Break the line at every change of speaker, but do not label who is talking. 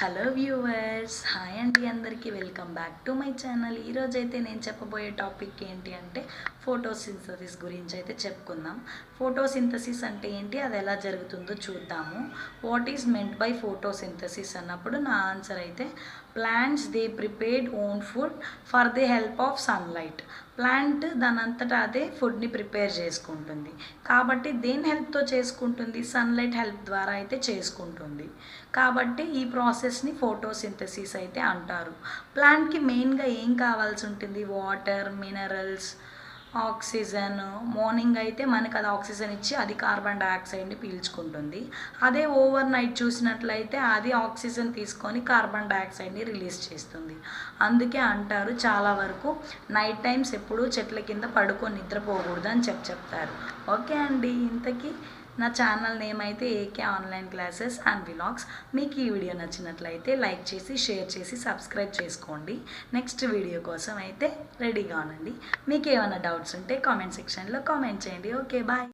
Hello viewers, hi అండి, అందరికీ welcome back to my channel. ఈరోజైతే నేను చెప్పబోయే టాపిక్ ఏంటి అంటే ఫోటోసింథసిస్ గురించి అయితే చెప్పుకుందాం. ఫోటోసింథసిస్ అంటే ఏంటి, అది ఎలా జరుగుతుందో చూద్దాము. What is meant by photosynthesis అన్నప్పుడు నా ఆన్సర్ అయితే plants they prepared own food for the help of sunlight. Plant దానంతటా అదే ఫుడ్ని ప్రిపేర్ చేసుకుంటుంది. కాబట్టి దేని హెల్ప్తో చేసుకుంటుంది? సన్లైట్ హెల్ప్ ద్వారా అయితే చేసుకుంటుంది. కాబట్టి ఈ ప్రాసెస్ని ఫోటోసింథసిస్ అయితే అంటారు. ప్లాంట్కి మెయిన్గా ఏం కావాల్సి ఉంటుంది? Water, minerals, oxygen. మార్నింగ్ అయితే మనకు అది ఆక్సిజన్ ఇచ్చి అది కార్బన్ డైఆక్సైడ్ని పీల్చుకుంటుంది. అదే ఓవర్ నైట్ చూసినట్లయితే అది ఆక్సిజన్ తీసుకొని కార్బన్ డైఆక్సైడ్ని రిలీజ్ చేస్తుంది. అందుకే అంటారు చాలా వరకు నైట్ టైమ్స్ ఎప్పుడూ చెట్ల కింద పడుకొని నిద్రపోకూడదు అని చెప్తారు. ఓకే అండి, ఇంతకీ నా ఛానల్ నేమ్ అయితే AK online classes and vlogs. మీకు ఈ వీడియో నచ్చినట్లయితే లైక్ చేసి, షేర్ చేసి, సబ్స్క్రైబ్ చేసుకోండి. నెక్స్ట్ వీడియో కోసం అయితే రెడీగా ఉండండి. మీకు ఏమైనా డౌట్స్ ఉంటే కామెంట్ సెక్షన్లో కామెంట్ చేయండి. Okay, bye.